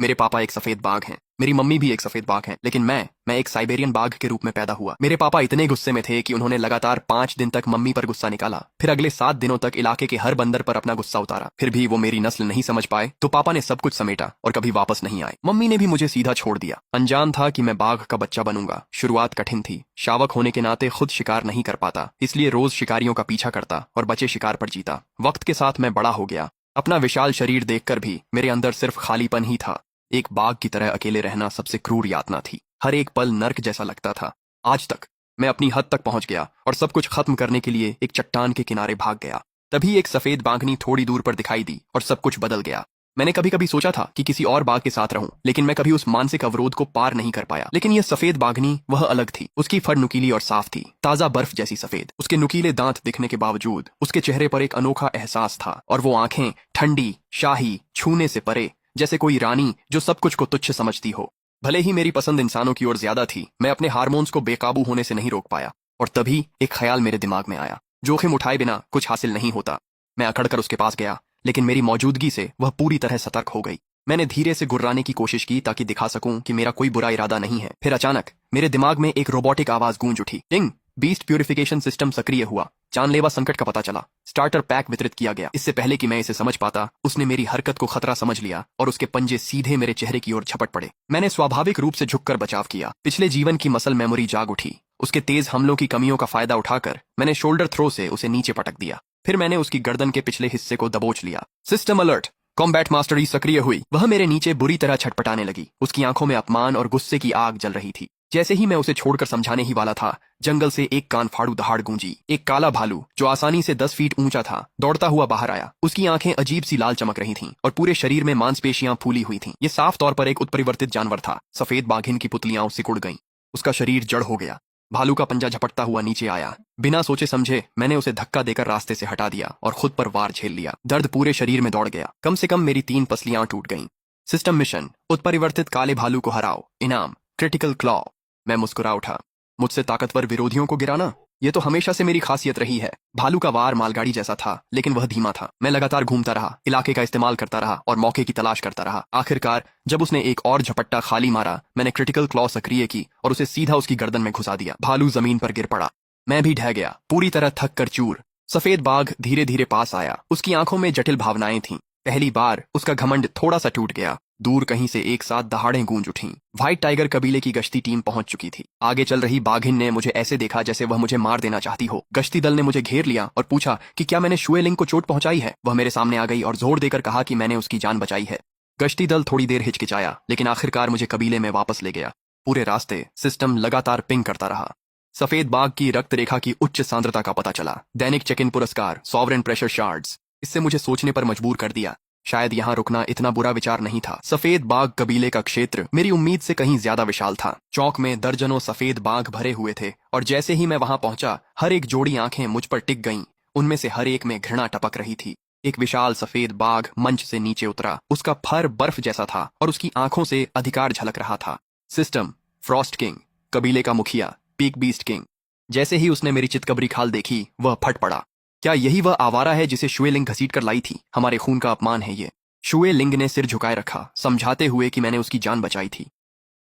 मेरे पापा एक सफेद बाघ हैं, मेरी मम्मी भी एक सफेद बाघ हैं, लेकिन मैं एक साइबेरियन बाघ के रूप में पैदा हुआ। मेरे पापा इतने गुस्से में थे कि उन्होंने लगातार 5 दिन तक मम्मी पर गुस्सा निकाला, फिर अगले 7 दिनों तक इलाके के हर बंदर पर अपना गुस्सा उतारा। फिर भी वो मेरी नस्ल नहीं समझ पाए तो पापा ने सब कुछ समेटा और कभी वापस नहीं आए। मम्मी ने भी मुझे सीधा छोड़ दिया। अनजान था कि मैं बाघ का बच्चा बनूंगा। शुरुआत कठिन थी। शावक होने के नाते खुद शिकार नहीं कर पाता, इसलिए रोज शिकारियों का पीछा करता और बचे शिकार पर जीता। वक्त के साथ मैं बड़ा हो गया। अपना विशाल शरीर देखकर भी मेरे अंदर सिर्फ खालीपन ही था। एक बाघ की तरह अकेले रहना सबसे क्रूर यातना थी। हर एक पल नर्क जैसा लगता था। आज तक मैं अपनी हद तक पहुंच गया और सब कुछ खत्म करने के लिए एक चट्टान के किनारे भाग गया। तभी एक सफेद बाघनी थोड़ी दूर पर दिखाई दी और सब कुछ बदल गया। मैंने कभी कभी सोचा था कि किसी और बाघ के साथ रहूं, लेकिन मैं कभी उस मानसिक अवरोध को पार नहीं कर पाया। लेकिन यह सफेद बाघनी वह अलग थी। उसकी फर नुकीली और साफ थी, ताजा बर्फ जैसी सफेद। उसके नुकीले दांत दिखने के बावजूद उसके चेहरे पर एक अनोखा एहसास था, और वो आंखें ठंडी, शाही, छूने से परे, जैसे कोई रानी जो सब कुछ को तुच्छ समझती हो। भले ही मेरी पसंद इंसानों की ओर ज्यादा थी, मैं अपने हार्मोन्स को बेकाबू होने से नहीं रोक पाया। और तभी एक ख्याल मेरे दिमाग में आया, जोखिम उठाए बिना कुछ हासिल नहीं होता। मैं अकड़कर उसके पास गया, लेकिन मेरी मौजूदगी से वह पूरी तरह सतर्क हो गई। मैंने धीरे से गुर्राने की कोशिश की ताकि दिखा सकूं कि मेरा कोई बुरा इरादा नहीं है। फिर अचानक मेरे दिमाग में एक रोबोटिक आवाज गूंज उठी। टिंग! बीस्ट प्यूरिफिकेशन सिस्टम सक्रिय हुआ। जानलेवा संकट का पता चला। स्टार्टर पैक वितरित किया गया। इससे पहले कि मैं इसे समझ पाता, उसने मेरी हरकत को खतरा समझ लिया और उसके पंजे सीधे मेरे चेहरे की ओर झपट पड़े। मैंने स्वाभाविक रूप से झुककर बचाव किया। पिछले जीवन की मसल मेमोरी जाग उठी। उसके तेज हमलों की कमियों का फायदा उठाकर मैंने शोल्डर थ्रो से उसे नीचे पटक दिया। फिर मैंने उसकी गर्दन के पिछले हिस्से को दबोच लिया। System alert! कॉम्बैट मास्टरी सक्रिय हुई। वह मेरे नीचे बुरी तरह छटपटाने लगी। उसकी आंखों में अपमान और गुस्से की आग जल रही थी। जैसे ही मैं उसे छोड़कर समझाने ही वाला था, जंगल से एक कान फाड़ू दहाड़ गूंजी। एक काला भालू जो आसानी से 10 फीट ऊंचा था, दौड़ता हुआ बाहर आया। उसकी आंखें अजीब सी लाल चमक रही थीं और पूरे शरीर में मांसपेशियां फूली हुई थीं। ये साफ तौर पर एक उत्परिवर्तित जानवर था। सफेद बाघिन की पुतलियां सिकुड़ गईं। उसका शरीर जड़ हो गया। भालू का पंजा झपटता हुआ नीचे आया। बिना सोचे समझे मैंने उसे धक्का देकर रास्ते से हटा दिया और खुद पर वार झेल लिया। दर्द पूरे शरीर में दौड़ गया। कम से कम मेरी 3 पसलियां टूट गईं। सिस्टम मिशन: उत्परिवर्तित काले भालू को हराओ। इनाम: क्रिटिकल क्लॉ। मैं मुस्कुरा उठा। मुझसे ताकतवर विरोधियों को गिराना, ये तो हमेशा से मेरी खासियत रही है। भालू का वार मालगाड़ी जैसा था, लेकिन वह धीमा था। मैं लगातार घूमता रहा, इलाके का इस्तेमाल करता रहा और मौके की तलाश करता रहा। आखिरकार जब उसने एक और झपट्टा खाली मारा, मैंने क्रिटिकल क्लॉ सक्रिय की और उसे सीधा उसकी गर्दन में घुसा दिया। भालू जमीन पर गिर पड़ा। मैं भी ढह गया, पूरी तरह थक कर चूर। सफेद बाघ धीरे धीरे पास आया। उसकी आंखों में जटिल भावनाएं थीं। पहली बार उसका घमंड थोड़ा सा टूट गया। दूर कहीं से एक साथ दहाड़ें गूंज उठीं। व्हाइट टाइगर कबीले की गश्ती टीम पहुंच चुकी थी। आगे चल रही बाघिन ने मुझे ऐसे देखा जैसे वह मुझे मार देना चाहती हो। गश्ती दल ने मुझे घेर लिया और पूछा कि क्या मैंने शुएलिंग को चोट पहुंचाई है। वह मेरे सामने आ गई और जोर देकर कहा कि मैंने उसकी जान बचाई है। गश्ती दल थोड़ी देर हिचकिचाया, लेकिन आखिरकार मुझे कबीले में वापस ले गया। पूरे रास्ते सिस्टम लगातार पिंग करता रहा। सफेद बाघ की रक्त रेखा की उच्च सांद्रता का पता चला। दैनिक चेक इन पुरस्कार, सॉवरेन प्रेशर शार्ड्स। इससे मुझे सोचने पर मजबूर कर दिया। शायद यहाँ रुकना इतना बुरा विचार नहीं था। सफेद बाघ कबीले का क्षेत्र मेरी उम्मीद से कहीं ज्यादा विशाल था। चौक में दर्जनों सफेद बाघ भरे हुए थे, और जैसे ही मैं वहां पहुंचा, हर एक जोड़ी आंखें मुझ पर टिक गईं। उनमें से हर एक में घृणा टपक रही थी। एक विशाल सफेद बाघ मंच से नीचे उतरा। उसका फर बर्फ जैसा था और उसकी आंखों से अधिकार झलक रहा था। सिस्टम: फ्रॉस्ट किंग, कबीले का मुखिया, पीक बीस्ट किंग। जैसे ही उसने मेरी चितकबरी खाल देखी, वह फट पड़ा। क्या यही वह आवारा है जिसे शुएलिंग घसीट कर लाई थी? हमारे खून का अपमान है ये। शुएलिंग ने सिर झुकाए रखा, समझाते हुए कि मैंने उसकी जान बचाई थी।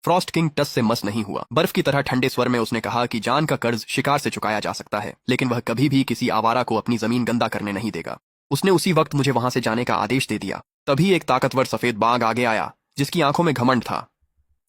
फ्रॉस्ट किंग टस से मस नहीं हुआ। बर्फ की तरह ठंडे स्वर में उसने कहा कि जान का कर्ज शिकार से चुकाया जा सकता है, लेकिन वह कभी भी किसी आवारा को अपनी जमीन गंदा करने नहीं देगा। उसने उसी वक्त मुझे वहां से जाने का आदेश दे दिया। तभी एक ताकतवर सफेद बाघ आगे आया, जिसकी आंखों में घमंड था।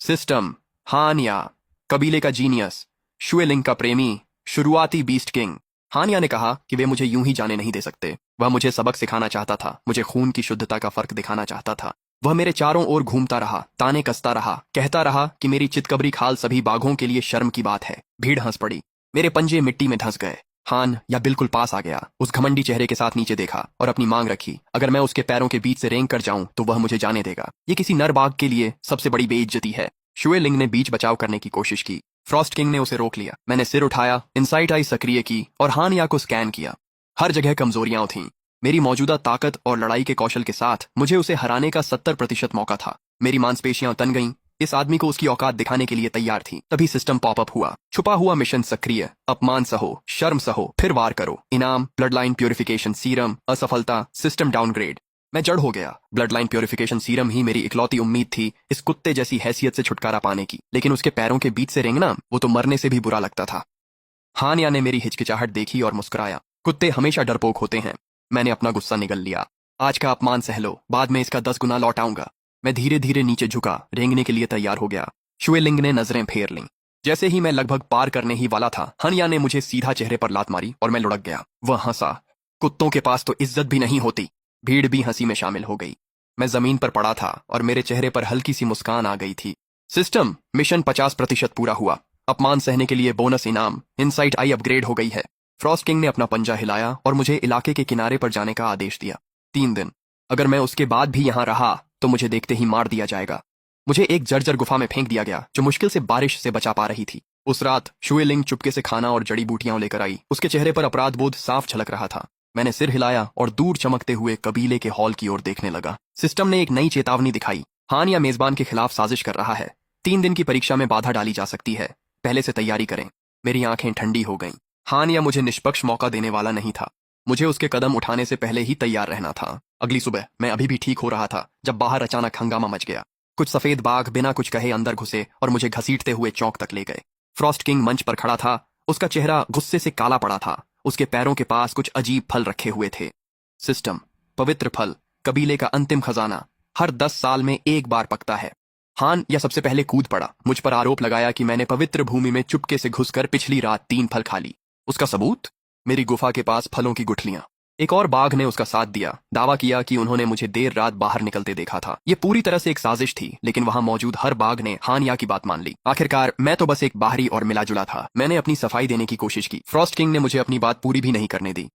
सिस्टम: हानिया, कबीले का जीनियस, शुएलिंग का प्रेमी, शुरुआती बीस्ट किंग। हानिया ने कहा कि वे मुझे यूं ही जाने नहीं दे सकते। वह मुझे सबक सिखाना चाहता था, मुझे खून की शुद्धता का फर्क दिखाना चाहता था। वह मेरे चारों ओर घूमता रहा, ताने कसता रहा, कहता रहा कि मेरी चितकबरी खाल सभी बाघों के लिए शर्म की बात है। भीड़ हंस पड़ी। मेरे पंजे मिट्टी में धंस गए। हान या बिल्कुल पास आ गया। उस घमंडी चेहरे के साथ नीचे देखा और अपनी मांग रखी। अगर मैं उसके पैरों के बीच से रेंग कर जाऊं तो वह मुझे जाने देगा। ये किसी नर बाघ के लिए सबसे बड़ी बेइज्जती है। शुएलिंग ने बीच बचाव करने की कोशिश की। फ्रॉस्ट किंग ने उसे रोक लिया। मैंने सिर उठाया, इनसाइट आई सक्रिय की और हानिया को स्कैन किया। हर जगह कमजोरियां थीं। मेरी मौजूदा ताकत और लड़ाई के कौशल के साथ मुझे उसे हराने का 70% मौका था। मेरी मांसपेशियां तन गईं। इस आदमी को उसकी औकात दिखाने के लिए तैयार थी। तभी सिस्टम पॉपअप हुआ। छुपा हुआ मिशन सक्रिय। अपमान सहो, शर्म सहो, फिर वार करो। इनाम: ब्लड लाइन प्यूरिफिकेशन सीरम। असफलता: सिस्टम डाउनग्रेड। मैं जड़ हो गया। ब्लड लाइन प्योरिफिकेशन सीरम ही मेरी इकलौती उम्मीद थी इस कुत्ते जैसी हैसियत से छुटकारा पाने की, लेकिन उसके पैरों के बीच से रेंगना, वो तो मरने से भी बुरा लगता था। हानिया ने मेरी हिचकिचाहट देखी और मुस्कुराया। कुत्ते हमेशा डरपोक होते हैं। मैंने अपना गुस्सा निगल लिया। आज का अपमान सह लो, बाद में इसका 10 गुना लौटाऊंगा। मैं धीरे धीरे नीचे झुका, रेंगने के लिए तैयार हो गया। शुएलिंग ने नजरें फेर लीं। जैसे ही मैं लगभग पार करने ही वाला था, हनिया ने मुझे सीधा चेहरे पर लात मारी और मैं लुढ़क गया। वह हंसा। कुत्तों के पास तो इज्जत भी नहीं होती। भीड़ भी हंसी में शामिल हो गई। मैं जमीन पर पड़ा था और मेरे चेहरे पर हल्की सी मुस्कान आ गई थी। सिस्टम मिशन 50% पूरा हुआ। अपमान सहने के लिए बोनस इनाम इनसाइट आई अपग्रेड हो गई है। फ्रॉस्ट किंग ने अपना पंजा हिलाया और मुझे इलाके के किनारे पर जाने का आदेश दिया। 3 दिन। अगर मैं उसके बाद भी यहां रहा तो मुझे देखते ही मार दिया जाएगा। मुझे एक जर्जर गुफा में फेंक दिया गया जो मुश्किल से बारिश से बचा पा रही थी। उस रात शुएलिंग चुपके से खाना और जड़ी बूटियां लेकर आई। उसके चेहरे पर अपराध बोध साफ झलक रहा था। मैंने सिर हिलाया और दूर चमकते हुए कबीले के हॉल की ओर देखने लगा। सिस्टम ने एक नई चेतावनी दिखाई। हान या मेजबान के खिलाफ साजिश कर रहा है। 3 दिन की परीक्षा में बाधा डाली जा सकती है। पहले से तैयारी करें। मेरी आंखें ठंडी हो गईं। हान या मुझे निष्पक्ष मौका देने वाला नहीं था। मुझे उसके कदम उठाने से पहले ही तैयार रहना था। अगली सुबह मैं अभी भी ठीक हो रहा था जब बाहर अचानक हंगामा मच गया। कुछ सफेद बाघ बिना कुछ कहे अंदर घुसे और मुझे घसीटते हुए चौक तक ले गए। फ्रॉस्ट किंग मंच पर खड़ा था। उसका चेहरा गुस्से से काला पड़ा था। उसके पैरों के पास कुछ अजीब फल रखे हुए थे। सिस्टम पवित्र फल, कबीले का अंतिम खजाना, हर 10 साल में एक बार पकता है। हान या सबसे पहले कूद पड़ा। मुझ पर आरोप लगाया कि मैंने पवित्र भूमि में चुपके से घुसकर पिछली रात 3 फल खा ली। उसका सबूत? मेरी गुफा के पास फलों की गुठलियां। एक और बाघ ने उसका साथ दिया। दावा किया कि उन्होंने मुझे देर रात बाहर निकलते देखा था। ये पूरी तरह से एक साजिश थी, लेकिन वहां मौजूद हर बाघ ने हानिया की बात मान ली। आखिरकार मैं तो बस एक बाहरी और मिला जुला था। मैंने अपनी सफाई देने की कोशिश की। फ्रॉस्ट किंग ने मुझे अपनी बात पूरी भी नहीं करने दी।